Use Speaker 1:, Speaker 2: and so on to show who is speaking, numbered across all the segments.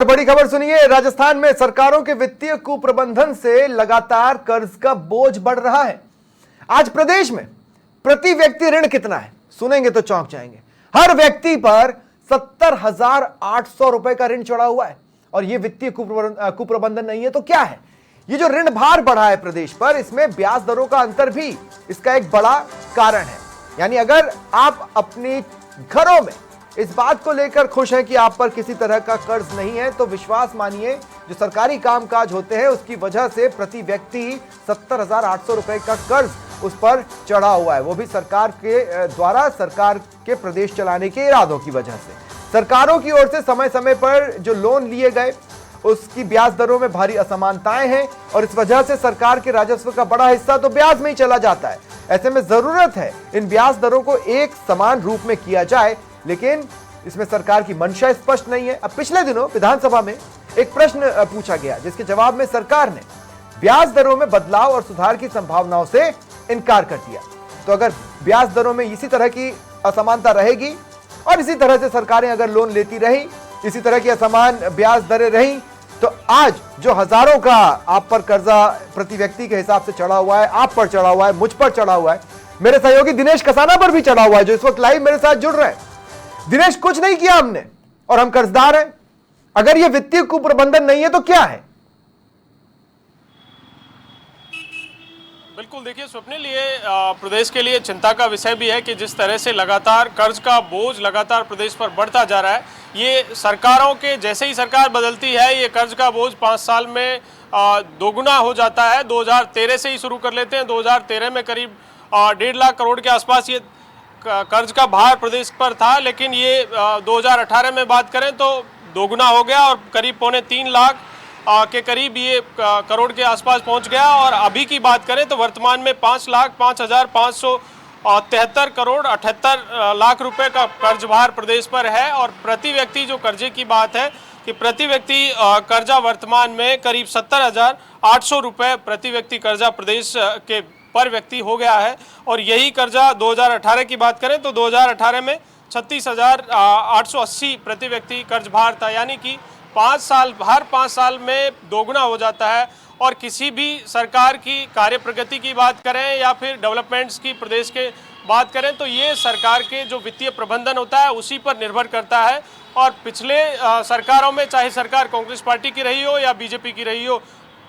Speaker 1: बड़ी खबर सुनिए। राजस्थान में सरकारों के वित्तीय कुप्रबंधन से लगातार कर्ज का बोझ बढ़ रहा है। आज प्रदेश में प्रति व्यक्ति ऋण कितना है, सुनेंगे तो चौंक जाएंगे। हर व्यक्ति पर 70,800 रुपए का ऋण चढ़ा हुआ है। और यह वित्तीय कुप्रबंधन नहीं है तो क्या है? ये जो ऋण भार बढ़ा है प्रदेश पर, इसमें ब्याज दरों का अंतर भी इसका एक बड़ा कारण है। यानी अगर आप अपनी घरों में इस बात को लेकर खुश हैं कि आप पर किसी तरह का कर्ज नहीं है, तो विश्वास मानिए जो सरकारी कामकाज होते हैं उसकी वजह से प्रति व्यक्ति 70,800 रुपए का कर्ज उस पर चढ़ा हुआ है। वो भी सरकार के द्वारा सरकार के प्रदेश चलाने के इरादों की वजह से। सरकारों की ओर से समय समय पर जो लोन लिए गए उसकी ब्याज दरों में भारी असमानताएं हैं और इस वजह से सरकार के राजस्व का बड़ा हिस्सा तो ब्याज में ही चला जाता है। ऐसे में जरूरत है इन ब्याज दरों को एक समान रूप में किया जाए, लेकिन इसमें सरकार की मंशा स्पष्ट नहीं है। अब पिछले दिनों विधानसभा में एक प्रश्न पूछा गया जिसके जवाब में सरकार ने ब्याज दरों में बदलाव और सुधार की संभावनाओं से इनकार कर दिया। तो अगर ब्याज दरों में इसी तरह की असमानता रहेगी और इसी तरह से सरकारें अगर लोन लेती रही, इसी तरह की असमान ब्याज दरें रही, तो आज जो हजारों का आप पर कर्जा प्रति व्यक्ति के हिसाब से चढ़ा हुआ है, आप पर चढ़ा हुआ है, मुझ पर चढ़ा हुआ है, मेरे सहयोगी दिनेश कसाना पर भी चढ़ा हुआ है जो इस वक्त लाइव मेरे साथ जुड़ रहे हैं। दिनेश, कुछ नहीं किया हमने और हम कर्जदार हैं। अगर यह वित्तीय कुप्रबंधन नहीं है तो क्या है?
Speaker 2: बिल्कुल, देखिए स्वप्निल, ये प्रदेश के लिए चिंता का विषय भी है कि जिस तरह से लगातार कर्ज का बोझ लगातार प्रदेश पर बढ़ता जा रहा है। ये सरकारों के जैसे ही सरकार बदलती है ये कर्ज का बोझ 5 साल में दोगुना हो जाता है। 2013 से ही शुरू कर लेते हैं। 2013 में करीब 1.5 लाख करोड़ के आसपास ये कर्ज का भार प्रदेश पर था, लेकिन ये 2018 में बात करें तो दोगुना हो गया और करीब 2.25 लाख के करीब ये करोड़ के आसपास पहुंच गया। और अभी की बात करें तो वर्तमान में 5,05,573 करोड़ 78 लाख रुपए का कर्ज भार प्रदेश पर है। और प्रति व्यक्ति जो कर्जे की बात है कि प्रति व्यक्ति कर्जा वर्तमान में करीब 70,800 रुपए प्रति व्यक्ति कर्जा प्रदेश के पर व्यक्ति हो गया है। और यही कर्जा 2018 की बात करें तो 2018 में 36,880 प्रति व्यक्ति कर्ज भार था। यानी कि हर 5 साल में दोगुना हो जाता है। और किसी भी सरकार की कार्य प्रगति की बात करें या फिर डेवलपमेंट्स की प्रदेश के बात करें तो ये सरकार के जो वित्तीय प्रबंधन होता है उसी पर निर्भर करता है। और पिछले सरकारों में, चाहे सरकार कांग्रेस पार्टी की रही हो या बीजेपी की रही हो,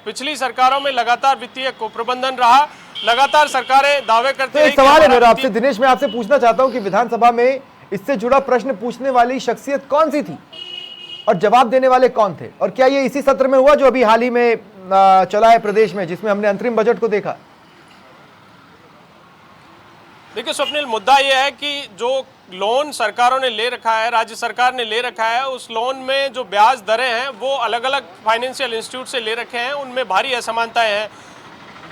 Speaker 2: पिछली सरकारों में लगातार वित्तीय कुप्रबंधन रहा। लगातार सरकारें दावे करते हैं।
Speaker 1: सवाल है मेरा आपसे दिनेश, मैं आपसे पूछना चाहता हूं कि विधानसभा में इससे जुड़ा प्रश्न पूछने वाली शख्सियत कौन सी थी और जवाब देने वाले कौन थे? और क्या ये इसी सत्र में हुआ जो अभी हाल ही में चला है प्रदेश में, जिसमें हमने अंतरिम बजट को देखा?
Speaker 2: देखिए स्वप्निल, मुद्दा यह है कि जो लोन सरकारों ने ले रखा है, राज्य सरकार ने ले रखा है, उस लोन में जो ब्याज दरें हैं वो अलग अलग फाइनेंशियल इंस्टीट्यूट से ले रखे हैं, उनमें भारी असमानताएं हैं।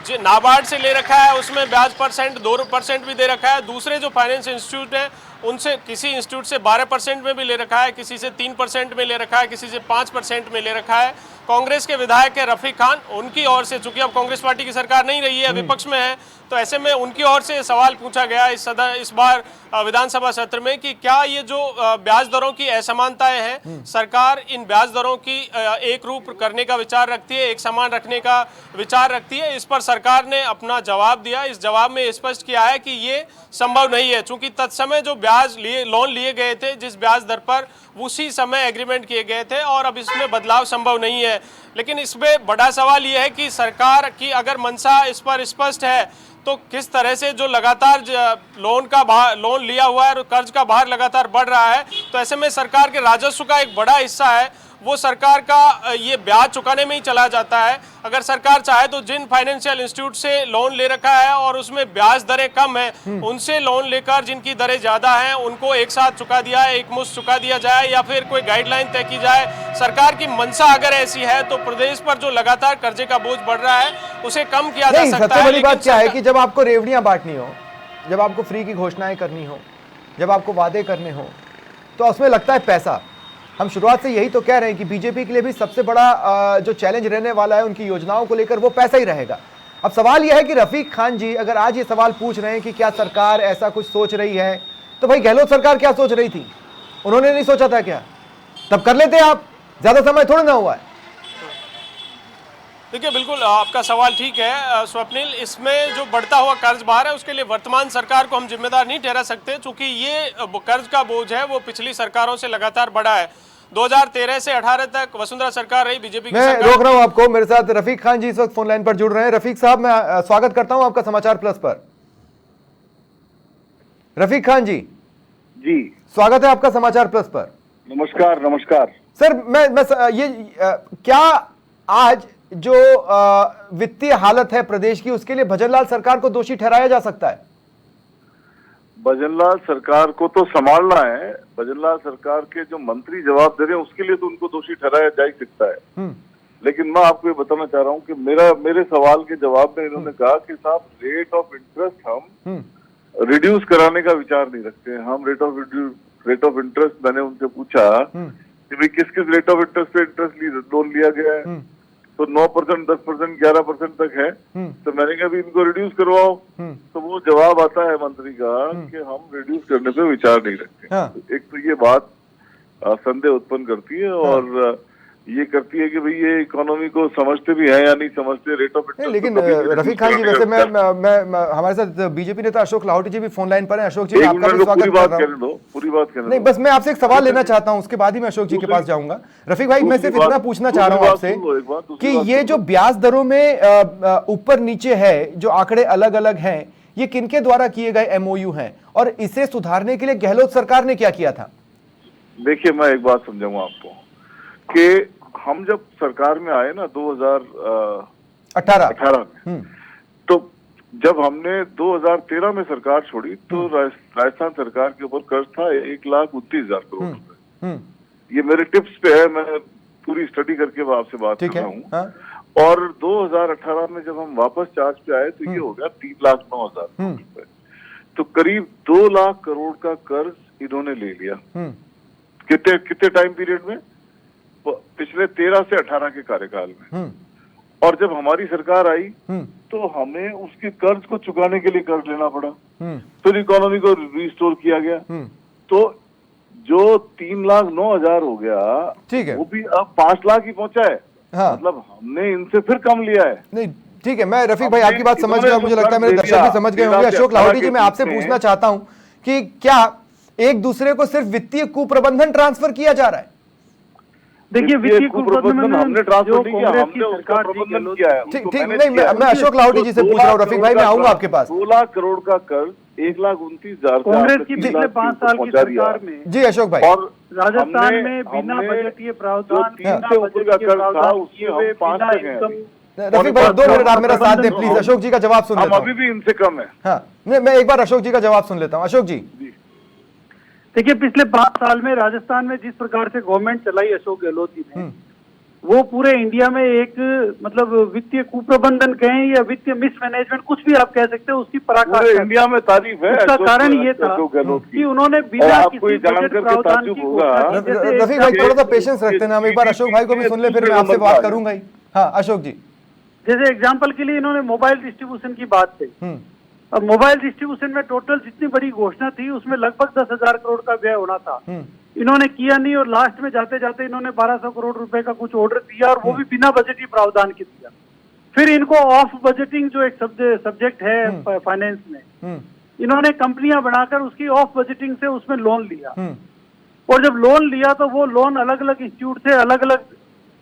Speaker 2: जो नाबार्ड से ले रखा है उसमें ब्याज % 2% भी दे रखा है। दूसरे जो फाइनेंस इंस्टीट्यूट हैं उनसे किसी इंस्टीट्यूट से 12% में भी ले रखा है, किसी से 3% में ले रखा है, किसी से 5% में ले रखा है। कांग्रेस के विधायक है रफीक खान, उनकी ओर से, चूंकि अब कांग्रेस पार्टी की सरकार नहीं रही है, विपक्ष में है, तो ऐसे में उनकी ओर से सवाल पूछा गया इस बार विधानसभा सत्र में कि क्या ये जो ब्याज दरों की असमानताएं हैं, सरकार इन ब्याज दरों की एक रूप करने का विचार रखती है, एक समान रखने का विचार रखती है? इस पर सरकार ने अपना जवाब दिया। इस जवाब में स्पष्ट किया है कि ये संभव नहीं है, चूंकि तत्समय जो लोन लिए गए थे जिस ब्याज दर पर, उसी समय एग्रीमेंट किए गए थे और अब इसमें बदलाव संभव नहीं है। लेकिन इसमें बड़ा सवाल यह है कि सरकार की अगर मंशा इस पर स्पष्ट है तो किस तरह से जो लगातार लोन लिया हुआ है और कर्ज का भार लगातार बढ़ रहा है, तो ऐसे में सरकार के राजस्व का एक बड़ा हिस्सा है वो सरकार का ये ब्याज चुकाने में ही चला जाता है। अगर सरकार चाहे तो जिन फाइनेंशियल इंस्टीट्यूट से लोन ले रखा है और उसमें ब्याज दरें कम है, उनसे लोन लेकर जिनकी दरें ज्यादा हैं उनको एक साथ चुका दिया, एक मुश्त चुका दिया जाए या फिर कोई गाइडलाइन तय की जाए। सरकार की मंशा अगर ऐसी है तो प्रदेश पर जो लगातार कर्जे का बोझ बढ़ रहा है उसे कम किया जा सकता है।
Speaker 1: सबसे बड़ी बात क्या है कि जब आपको रेवड़ियां बांटनी हो, जब आपको फ्री की घोषणाएं करनी हो, जब आपको वादे करने हो, तो उसमें लगता है पैसा। हम शुरुआत से यही तो कह रहे हैं कि बीजेपी के लिए भी सबसे बड़ा जो चैलेंज रहने वाला है उनकी योजनाओं को लेकर वो पैसा ही रहेगा। अब सवाल यह है कि रफीक खान जी अगर आज ये सवाल पूछ रहे हैं कि क्या सरकार ऐसा कुछ सोच रही है, तो भाई गहलोत सरकार क्या सोच रही थी? उन्होंने नहीं सोचा था क्या? तब कर लेते आप। ज्यादा समय थोड़ी ना हुआ है।
Speaker 2: देखिए, बिल्कुल आपका सवाल ठीक है स्वप्निल। इसमें जो बढ़ता हुआ कर्ज भार है उसके लिए वर्तमान सरकार को हम जिम्मेदार नहीं ठहरा सकते, क्योंकि ये कर्ज का बोझ है वो पिछली सरकारों से लगातार बढ़ा है। 2013 से 18 तक वसुंधरा सरकार रही, बीजेपी की
Speaker 1: मैं
Speaker 2: सरकार।
Speaker 1: रोक रहा हूं आपको, मेरे साथ रफीक खान जी इस वक्त फोन लाइन पर जुड़ रहे हैं। रफीक साहब, मैं स्वागत करता हूं आपका समाचार प्लस पर। रफीक खान जी
Speaker 3: जी,
Speaker 1: स्वागत है आपका समाचार प्लस पर।
Speaker 3: नमस्कार। नमस्कार
Speaker 1: सर, मैं ये क्या आज जो वित्तीय हालत है प्रदेश की, उसके लिए भजनलाल सरकार को दोषी ठहराया जा सकता है?
Speaker 3: भजनलाल सरकार को तो संभालना है। भजनलाल सरकार के जो मंत्री जवाब दे रहे हैं उसके लिए तो उनको दोषी ठहराया जा ही सकता है। लेकिन मैं आपको ये बताना चाह रहा हूँ कि मेरे सवाल के जवाब में इन्होंने कहा कि साहब, रेट ऑफ इंटरेस्ट हम रिड्यूस कराने का विचार नहीं रखते हैं। हम रेट ऑफ इंटरेस्ट, मैंने उनसे पूछा कि भाई किस किस रेट ऑफ इंटरेस्ट पे इंटरेस्ट लोन लिया गया है, तो 9%, 10%, 11% तक है। तो मैंने कहा भी इनको रिड्यूस करवाओ। तो वो जवाब आता है मंत्री का कि हम रिड्यूस करने पे विचार नहीं रखते।
Speaker 1: हाँ।
Speaker 3: तो एक तो ये बात संदेह उत्पन्न करती है, और ये करती है कि भाई ये इकोनॉमी को समझते भी है या नहीं समझते। Rate of interest.
Speaker 1: लेकिन रफीक खान जी, वैसे मैं हमारे साथ बीजेपी नेता अशोक लाहौटी जी भी फोन लाइन पर हैं। अशोक जी, आपका भी स्वागत
Speaker 3: पूरी
Speaker 1: कर
Speaker 3: बात
Speaker 1: रहा हूं।
Speaker 3: करने दो, पूरी बात करने
Speaker 1: नहीं,
Speaker 3: दो।
Speaker 1: बस मैं आपसे एक सवाल लेना चाहता हूं, उसके बाद ही मैं अशोक जी के पास जाऊंगा। रफीक भाई, मैं सिर्फ इतना पूछना चाह रहा हूं आपसे कि ये जो ब्याज दरों में ऊपर नीचे है, जो आंकड़े अलग अलग हैं, ये किनके द्वारा किए गए एमओयू हैं, और इसे सुधारने के लिए गहलोत सरकार ने क्या किया था?
Speaker 3: देखिए, मैं एक बात समझाऊंगा आपको कि हम जब सरकार में आए ना 2018 में, तो जब हमने 2013 में सरकार छोड़ी तो राजस्थान सरकार के ऊपर कर्ज था 1,29,000 करोड़ रुपए। ये मेरे टिप्स पे है, मैं पूरी स्टडी करके आपसे बात कर रहा हूँ। हाँ? और 2018 में जब हम वापस चार्ज पे आए तो ये हो गया 3,09,000 करोड़ रुपए। तो करीब 2 लाख करोड़ का कर्ज इन्होंने ले लिया। कितने टाइम पीरियड में? पिछले 13 से 18 के कार्यकाल में। और जब हमारी सरकार आई तो हमें उसके कर्ज को चुकाने के लिए कर्ज लेना पड़ा। फिर इकोनॉमी को रिस्टोर किया गया। तो जो 3,09,000 हो गया,
Speaker 1: ठीक है,
Speaker 3: वो भी अब 5 लाख ही पहुंचा है। हाँ। मतलब हमने इनसे फिर कम लिया है।
Speaker 1: नहीं, ठीक है, मैं रफीक भाई आपकी बात समझ गया, मुझे लगता है मेरे दर्शक भी समझ गए होंगे। अशोक लाहौटी जी, मैं आपसे पूछना चाहता हूं कि क्या एक दूसरे को सिर्फ वित्तीय कुप्रबंधन ट्रांसफर किया जा रहा है?
Speaker 4: देखिए, वित्तीय कुप्रबंधन
Speaker 3: हमने ट्रांसफर नहीं किया, हमने उसका प्रबंधन किया है।
Speaker 1: ठीक, नहीं, मैं अशोक लाहौटी जी से पूछ रहा हूँ। रफीक भाई, मैं आऊंगा आपके पास।
Speaker 3: 2 लाख करोड़ का कर्ज 1,29,000
Speaker 4: कांग्रेस की पिछले 5 साल की सरकार में।
Speaker 1: जी अशोक भाई।
Speaker 3: और
Speaker 4: राजस्थान में बिना बजटीय प्रावधान,
Speaker 3: 3 से ऊपर का कर्ज था, उसमें हम 5 तक हैं।
Speaker 1: रफीक भाई, 2 मिनट आप मेरा साथ दें प्लीज। अशोक जी का जवाब सुन लेता हूं।
Speaker 3: अभी भी इनसे कम है।
Speaker 1: हाँ, मैं एक बार अशोक जी का जवाब सुन लेता हूँ। अशोक जी,
Speaker 4: देखिए, पिछले 5 साल में राजस्थान में जिस प्रकार से गवर्नमेंट चलाई अशोक गहलोत जी ने, वो पूरे इंडिया में एक मतलब वित्तीय कुप्रबंधन कहें या वित्तीय मिसमैनेजमेंट, कुछ भी आप कह सकते हो, उसकी पराकाष्ठा
Speaker 3: इंडिया में तारीफ है।
Speaker 4: उसका कारण ये था कि उन्होंने बिना किसी बजट प्रावधान की
Speaker 1: रफीक भाई थोड़ा सा पेशेंस रखते हैं, हम एक बार अशोक भाई को भी सुन ले, फिर मैं आपसे बात करूंगा ही। हाँ अशोक जी,
Speaker 4: जैसे एग्जाम्पल के लिए इन्होंने मोबाइल डिस्ट्रीब्यूशन की बात कही। अब मोबाइल डिस्ट्रीब्यूशन में टोटल जितनी बड़ी घोषणा थी उसमें लगभग 10,000 करोड़ का व्यय होना था। इन्होंने किया नहीं, और लास्ट में जाते जाते इन्होंने 1,200 करोड़ रुपए का कुछ ऑर्डर दिया, और वो भी बिना बजटीय प्रावधान के दिया। फिर इनको ऑफ बजटिंग जो एक सब्जेक्ट है फाइनेंस में, इन्होंने कंपनियां बनाकर उसकी ऑफ बजटिंग से उसमें लोन लिया। और जब लोन लिया तो वो लोन अलग अलग इंस्टीट्यूट से अलग अलग,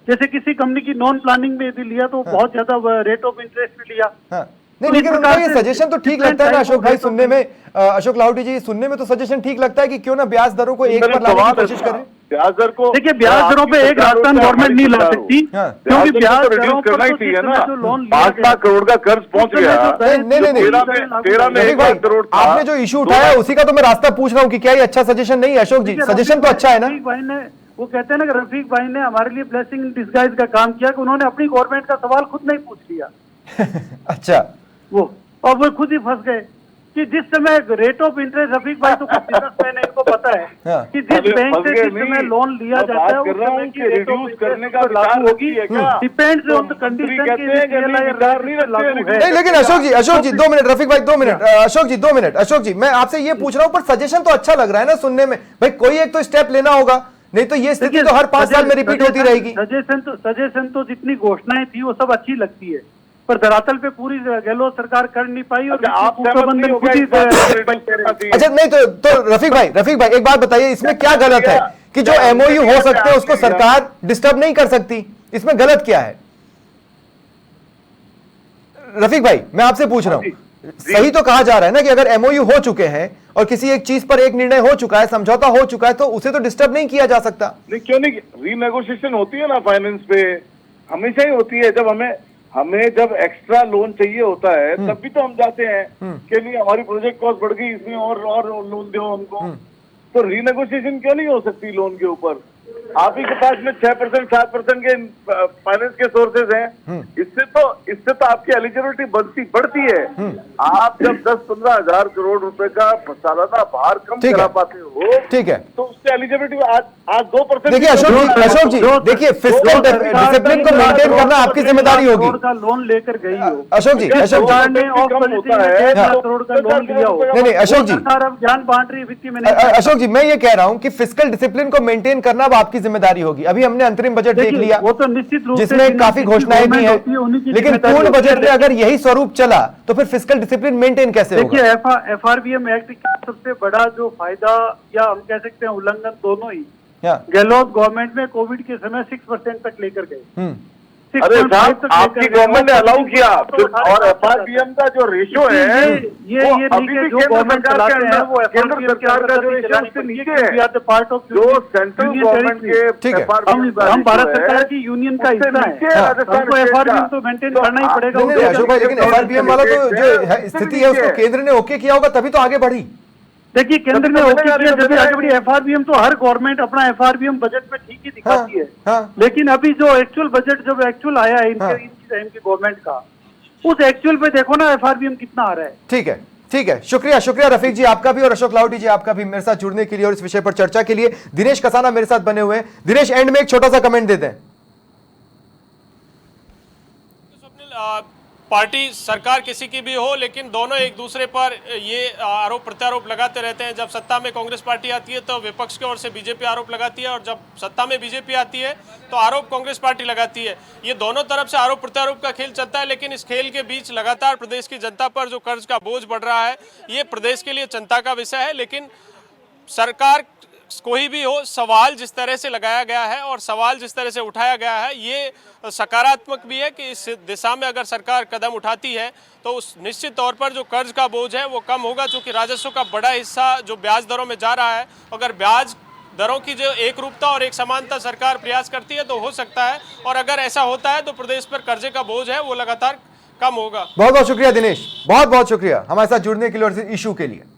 Speaker 4: जैसे किसी कंपनी की नॉन प्लानिंग में यदि लिया तो बहुत ज्यादा रेट ऑफ इंटरेस्ट में लिया।
Speaker 1: नहीं, लेकिन उनका ये सजेशन तो ठीक लगता है ना अशोक भाई सुनने में। अशोक लाहौटी जी, सुनने में तो सजेशन ठीक लगता है कि क्यों ना ब्याज दरों को एक बार लाने की कोशिश करें।
Speaker 3: ब्याज दर को,
Speaker 4: देखिए, ब्याज दरों पे एक राजस्थान गवर्नमेंट नहीं ला सकती, क्योंकि ब्याज दरों पर तो
Speaker 3: चाहिए ना। 5 लाख करोड़ का कर्ज पहुंच गया।
Speaker 1: नहीं,
Speaker 3: 13 में 1 लाख करोड़।
Speaker 1: आपने जो इशू उठाया उसी का तो मैं रास्ता पूछ रहा हूँ कि क्या ये अच्छा सजेशन नहीं है? अशोक जी, सजेशन तो अच्छा है ना।
Speaker 4: भाई ने, वो कहते हैं ना कि रफीक भाई ने हमारे लिए ब्लेसिंग इन डिस्गाइज का काम किया कि उन्होंने अपनी गवर्नमेंट का सवाल खुद नहीं पूछ लिया।
Speaker 1: अच्छा,
Speaker 4: वो और वो खुद ही फंस गए कि जिस समय रेट ऑफ इंटरेस्ट, रफीक भाई तो बिजनेसमैन है, इनको पता है कि जिस बैंक से जिस समय लोन लिया जाता है उस समय की रेट ऑफ इंटरेस्ट लागू होगी, डिपेंड्स ऑन द कंडीशन की लागू है।
Speaker 1: नहीं, लेकिन अशोक जी 2 मिनट, रफीक भाई 2 मिनट, अशोक जी 2 मिनट। अशोक जी, मैं आपसे ये पूछ रहा हूँ, पर सजेशन तो अच्छा लग रहा है ना सुनने में। भाई कोई एक तो स्टेप लेना होगा, नहीं तो ये स्थिति तो हर 5 साल में रिपीट होती रहेगी।
Speaker 4: सजेशन तो जितनी घोषणाएं थी वो सब अच्छी लगती है, पर धरातल पे पूरी गहलोत सरकार कर नहीं पाई और
Speaker 3: आप
Speaker 4: प्रबंधन खुद ही
Speaker 1: अच्छा नहीं तो रफीक भाई एक बात बताइए, इसमें क्या गलत है कि जो एमओयू हो सकते हैं उसको सरकार डिस्टर्ब नहीं कर सकती? इसमें गलत क्या है? रफीक भाई मैं आपसे पूछ रहा हूं, सही तो कहा जा रहा है ना कि अगर एमओयू हो चुके हैं और किसी एक चीज पर एक निर्णय हो चुका है, समझौता हो चुका है, तो उसे तो डिस्टर्ब नहीं किया जा सकता।
Speaker 3: नहीं, क्यों नहीं? रीनेगोशिएशन होती है ना फाइनेंस पे, हमेशा ही होती है। जब हमें जब एक्स्ट्रा लोन चाहिए होता है तब भी तो हम जाते हैं कि नहीं हमारी प्रोजेक्ट कॉस्ट बढ़ गई, इसमें और लोन दो हमको। तो रीनेगोशिएशन क्यों नहीं हो सकती लोन के ऊपर? आप ही के पास में 6% 7% के फाइनेंस के सोर्सेज हैं, इससे तो आपकी एलिजिबिलिटी बढ़ती है। आप जब 10-15 हजार करोड़ रुपए का सालाना भार कम करा पाते हो,
Speaker 1: ठीक है,
Speaker 3: तो उससे एलिजिबिलिटी आज 2%।
Speaker 1: देखिए अशोक जी देखिए, फिस्कल डिसिप्लिन को मेंटेन करना आपकी जिम्मेदारी होगी।
Speaker 4: का लोन लेकर गई हो
Speaker 1: अशोक जी,
Speaker 4: सरकार ने ऑफ
Speaker 3: होता है
Speaker 4: 1 लाख करोड़ का लोन लिया हो।
Speaker 1: नहीं अशोक जी,
Speaker 4: अब ज्ञान बांट रही वित्तीय में
Speaker 1: अशोक जी मैं ये कह रहा हूं कि फिस्कल डिसिप्लिन को मेंटेन करना अब आपकी जिम्मेदारी होगी। अभी हमने अंतरिम बजट देख लिया,
Speaker 4: वो तो निश्चित रूप से
Speaker 1: जिसमें काफी घोषणाएं भी हैं, लेकिन पूर्ण बजट में अगर यही स्वरूप चला तो फिर फिस्कल डिसिप्लिन मेंटेन कैसे होगा?
Speaker 4: देखिए FRBM एक्ट का सबसे बड़ा जो फायदा या हम कह सकते हैं उल्लंघन दोनों ही गहलोत गवर्नमेंट में कोविड के समय 6% तक लेकर गए।
Speaker 3: अरे साहब आपकी गवर्नमेंट ने अलाउ किया, और FRBM का जो रेशियो है
Speaker 4: ये अभी भी केंद्र सरकार के अंदर, वो केंद्र सरकार का जो रेशियो उससे नीचे है, पार्ट ऑफ जो सेंट्रल गवर्नमेंट के। हम भारत सरकार की यूनियन का हिस्सा है, हमको FRBM तो मेंटेन करना ही पड़ेगा।
Speaker 1: अशोक भाई लेकिन FRBM वाला तो जो स्थिति है उसको केंद्र ने ओके किया होगा तभी तो आगे बढ़ी।
Speaker 4: देखिए केंद्र ने ओके किया जब आगे बढ़ी। FRBM तो हर गवर्नमेंट अपना FRBM बजट में ठीक ही दिखाती है, लेकिन अभी जो एक्चुअल बजट जब एक्चुअल आया है इनकी टाइम की गवर्नमेंट का, उस एक्चुअल पे देखो ना FRBM कितना आ रहा है।
Speaker 1: ठीक है, शुक्रिया रफीक जी आपका भी और अशोक लाहोटी जी आपका भी मेरे साथ जुड़ने के लिए और इस विषय पर चर्चा के लिए। दिनेश कसाना मेरे साथ बने हुए हैं। दिनेश एंड में एक छोटा सा कमेंट देते हैं।
Speaker 2: पार्टी सरकार किसी की भी हो, लेकिन दोनों एक दूसरे पर ये आरोप प्रत्यारोप लगाते रहते हैं। जब सत्ता में कांग्रेस पार्टी आती है तो विपक्ष की ओर से बीजेपी आरोप लगाती है, और जब सत्ता में बीजेपी आती है तो आरोप कांग्रेस पार्टी लगाती है। ये दोनों तरफ से आरोप प्रत्यारोप का खेल चलता है, लेकिन इस खेल के बीच लगातार प्रदेश की जनता पर जो कर्ज का बोझ बढ़ रहा है, ये प्रदेश के लिए चिंता का विषय है। लेकिन सरकार कोई भी हो, सवाल जिस तरह से लगाया गया है और सवाल जिस तरह से उठाया गया है, ये सकारात्मक भी है कि इस दिशा में अगर सरकार कदम उठाती है तो उस निश्चित तौर पर जो कर्ज का बोझ है वो कम होगा, क्योंकि राजस्व का बड़ा हिस्सा जो ब्याज दरों में जा रहा है, अगर ब्याज दरों की जो एक रूपता और एक समानता सरकार प्रयास करती है तो हो सकता है, और अगर ऐसा होता है तो प्रदेश पर कर्जे का बोझ है वो लगातार कम होगा।
Speaker 1: बहुत बहुत शुक्रिया दिनेश, बहुत बहुत शुक्रिया हमारे साथ जुड़ने के लिए और इस इशू के लिए।